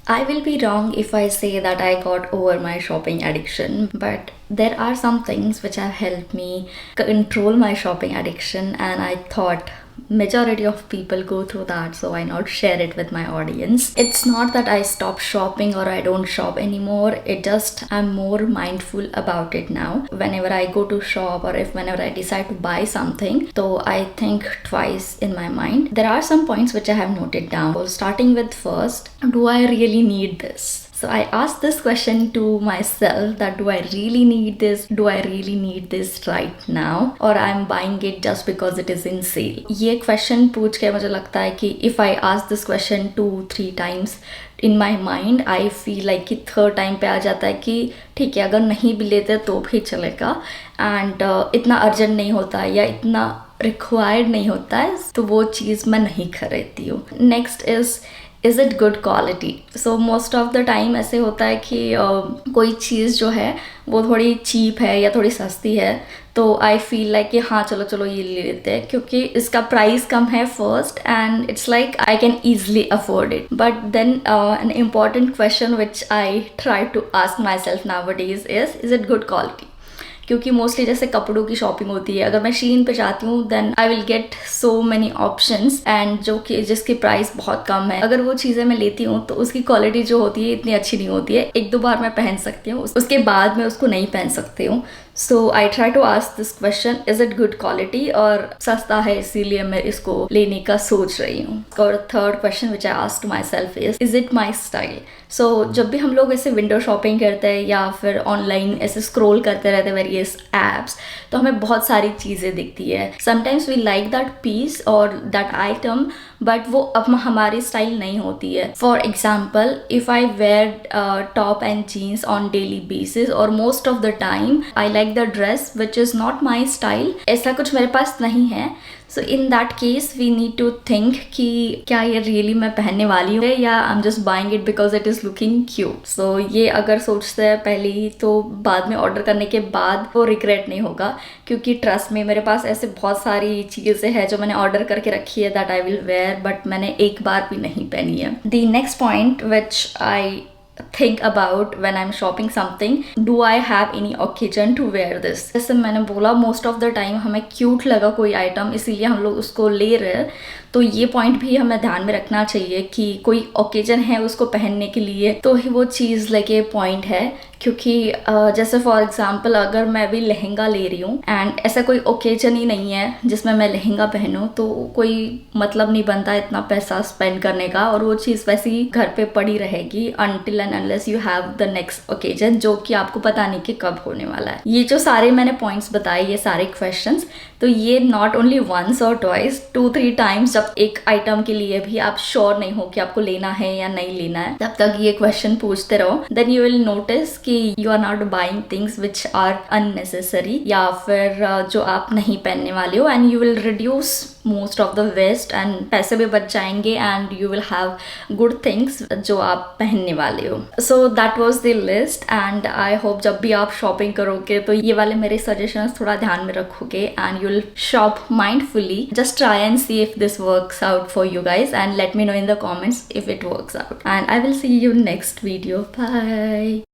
I will be wrong if I say that I got over my shopping addiction, but there are some things which have helped me control my shopping addiction, and I thought majority of people go through that, so why not share it with my audience. It's not that I stop shopping or I don't shop anymore, it just I'm more mindful about it now. Whenever I go to shop or if whenever I decide to buy something, so I think twice in my mind. There are some points which I have noted down. So starting with first, do I really need this? So I asked this question to myself that do I really need this? Do I really need this right now? Or I'm buying it just because it is in sale? ये question पूछ के मुझे लगता है कि if I ask this question 2-3 times in my mind, I feel like कि third time पे आ जाता है कि ठीक है अगर नहीं भी लेते तो भी चलेगा and इतना अर्जेंट नहीं होता या इतना रिक्वायर्ड नहीं होता है तो वो चीज़ मैं नहीं खरीदती हूँ. Next is it good quality? So most of the time ऐसे होता है कि कोई चीज़ जो है वो थोड़ी चीप है या थोड़ी सस्ती है तो आई फील लाइक कि हाँ चलो चलो ये ले लेते हैं क्योंकि इसका प्राइस कम है first and it's like I can easily afford it. But then an important question which I try to ask myself nowadays is it good quality? क्योंकि मोस्टली जैसे कपड़ों की शॉपिंग होती है, अगर मैं शीन पे जाती हूँ then I will get so many options and जो कि जिसकी प्राइस बहुत कम है. अगर वो चीज़ें मैं लेती हूँ तो उसकी क्वालिटी जो होती है इतनी अच्छी नहीं होती है. 1-2 बार मैं पहन सकती हूँ, उसके बाद मैं उसको नहीं पहन सकती हूँ. So I try to ask this question, is it good quality? और सस्ता है इसीलिए मैं इसको लेने का सोच रही हूँ. और third question which I asked myself is it my style? So जब भी हम लोग ऐसे विंडो शॉपिंग करते हैं या फिर ऑनलाइन ऐसे स्क्रॉल करते रहते हैं वेरियस एप्स, तो हमें बहुत सारी चीज़ें दिखती है. Sometimes we like that piece और दैट आइटम बट वो अब हमारी स्टाइल नहीं होती है. For example if I wear top and jeans on daily basis और most of the time I like the dress which is not my style, ऐसा कुछ मेरे पास नहीं है. So in that case we need to think कि क्या ये रियली मैं पहनने वाली हूँ या I am just buying it because it is looking cute. So ये अगर सोचते हैं पहले ही तो बाद में ऑर्डर करने के बाद वो रिग्रेट नहीं होगा क्योंकि ट्रस्ट में मेरे पास ऐसे बहुत सारी चीज़ें हैं जो मैंने ऑर्डर करके रखी है that I will where but मैंने एक बार भी नहीं पहनी है. The next point which I think about when I'm shopping something, do I have any occasion to wear this? जैसे मैंने बोला मोस्ट ऑफ द टाइम हमें क्यूट लगा कोई आइटम इसीलिए हम लोग उसको ले रहे हैं. तो ये पॉइंट भी हमें ध्यान में रखना चाहिए कि कोई ओकेजन है उसको पहनने के लिए तो ही वो चीज़ लगे पॉइंट है. क्योंकि जैसे फॉर एग्जांपल अगर मैं भी लहंगा ले रही हूँ एंड ऐसा कोई ओकेजन ही नहीं है जिसमें मैं लहंगा पहनूँ तो कोई मतलब नहीं बनता इतना पैसा स्पेंड करने का और वो चीज़ वैसे ही घर पे पड़ी रहेगी until and unless you have the next occasion जो कि आपको पता नहीं कि कब होने वाला है. ये जो सारे मैंने पॉइंट्स बताए ये सारे क्वेश्चंस तो ये नॉट ओनली वंस और ट्वाइस 2-3 टाइम्स जब एक आइटम के लिए भी आप श्योर नहीं हो कि आपको लेना है या नहीं लेना है तब तक ये क्वेश्चन पूछते रहो. देन यू विल नोटिस कि you are not buying things which are unnecessary या फिर जो आप नहीं पहनने वाले हो and you will reduce most of the waste and पैसे भी बच जाएंगे and you will have good things जो आप पहनने वाले हो. So that was the list and I hope जब भी आप शॉपिंग करोगे तो ये वाले मेरे सजेशंस थोड़ा ध्यान में रखोगे and you will shop mindfully. Just try and see if this works out for you guys and let me know in the comments if it works out. And I will see you next video. Bye.